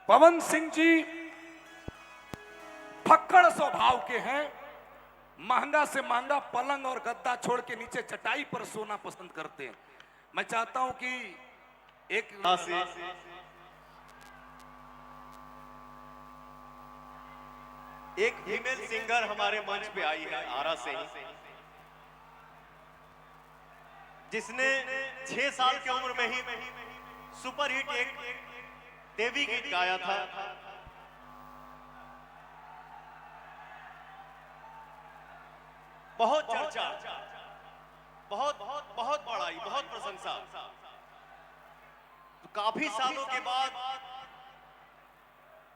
पवन सिंह जी फक्कड़ स्वभाव के हैं। महंगा से महंगा पलंग और गद्दा छोड़ के नीचे चटाई पर सोना पसंद करते हैं। मैं चाहता हूं कि एक फीमेल सिंगर हमारे मंच पे आई है आरा से ही, जिसने 6 साल की उम्र में ही सुपरहिट एक देवी गीत गाया था। बहुत चर्चा, बहुत बहुत बहुत बड़ाई, बहुत प्रशंसा। तो काफी सालों के बाद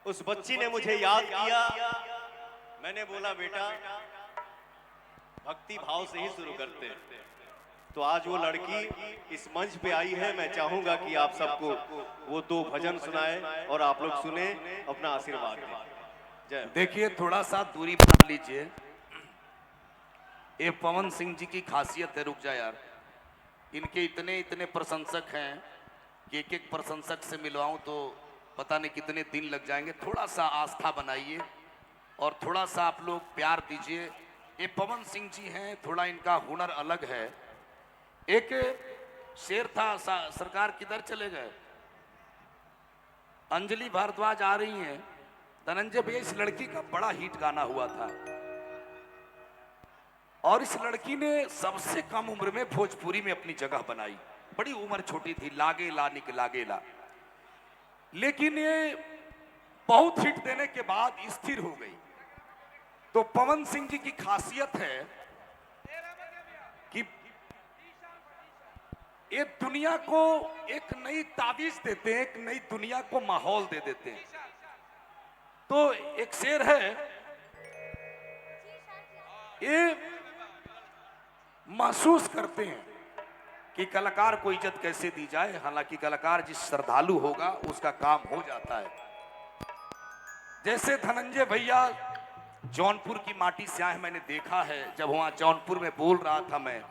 उस बच्ची ने मुझे याद किया। मैंने बोला बेटा भक्ति भाव से ही शुरू करते हैं। तो आज वो लड़की इस मंच पे आई है। मैं चाहूंगा कि आप सबको वो 2 भजन सुनाए और आप लोग सुने, अपना आशीर्वाद दें। जय। देखिए, थोड़ा सा दूरी बना लीजिए। ये पवन सिंह जी की खासियत है। रुक जा यार, इनके इतने इतने प्रशंसक हैं कि एक एक प्रशंसक से मिलवाऊं तो पता नहीं कितने दिन लग जाएंगे। थोड़ा सा आस्था बनाइए और थोड़ा सा आप लोग प्यार दीजिए। ये पवन सिंह जी हैं, थोड़ा इनका हुनर अलग है। एक शेर था, सरकार किधर चले गए? अंजलि भारद्वाज आ रही हैं। धनंजय भैया, इस लड़की का बड़ा हिट गाना हुआ था और इस लड़की ने सबसे कम उम्र में भोजपुरी में अपनी जगह बनाई। बड़ी उम्र छोटी थी, लागेला निकलागेला। लेकिन ये बहुत हिट देने के बाद स्थिर हो गई। तो पवन सिंह जी की खासियत है कि ये दुनिया को एक नई ताबीज देते हैं, एक नई दुनिया को माहौल दे देते हैं। तो एक शेर है, ये महसूस करते हैं कि कलाकार को इज्जत कैसे दी जाए। हालांकि कलाकार जिस श्रद्धालु होगा उसका काम हो जाता है। जैसे धनंजय भैया जौनपुर की माटी से आए, मैंने देखा है। जब वहां जौनपुर में बोल रहा था मैं,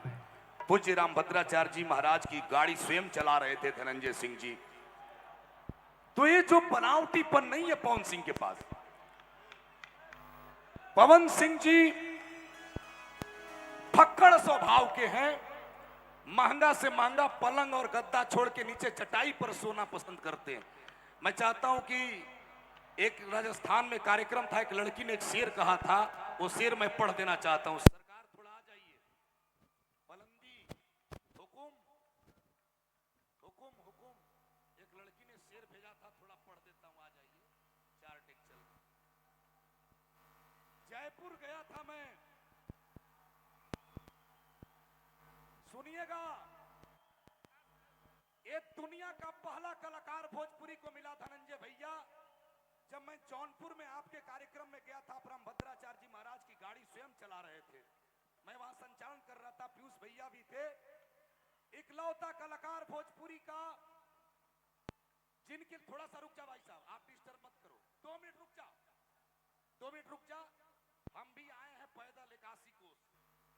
पूज्य रामभद्राचार्य जी महाराज की गाड़ी स्वयं चला रहे थे धनंजय सिंह जी। तो ये जो बनावटीपन नहीं है पवन सिंह के पास। पवन सिंह जी फक्कड़ स्वभाव के हैं। महंगा से महंगा पलंग और गद्दा छोड़ के नीचे चटाई पर सोना पसंद करते हैं। मैं चाहता हूं कि एक राजस्थान में कार्यक्रम था, एक लड़की ने एक शेर कहा था, वो शेर मैं पढ़ देना चाहता हूं। सरकार थोड़ा आ जाइए। बुलंदी हुकुम हुकुम हुकुम। एक लड़की ने शेर भेजा था, थोड़ा पढ़ देता हूं, आ जाइए। 4 टेक चल। जयपुर गया था मैं, सुनिएगा। एक दुनिया का पहला कलाकार भोजपुरी को मिला धनंजय भैया। जब मैं जौनपुर में आपके कार्यक्रम में गया था, रामभद्राचार्य जी महाराज की गाड़ी स्वयं चला रहे थे। मैं वहां संचालन कर रहा था, पीयूष भैया भी थे। इकलौता कलाकार भोजपुरी का जिनके, थोड़ा सा रुक जा भाई साहब, आप डिस्टर्ब मत करो। 2 मिनट रुक जा, 2 मिनट रुक जा। हम भी आए हैं पैदल 81 कोस,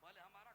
पहले हमारा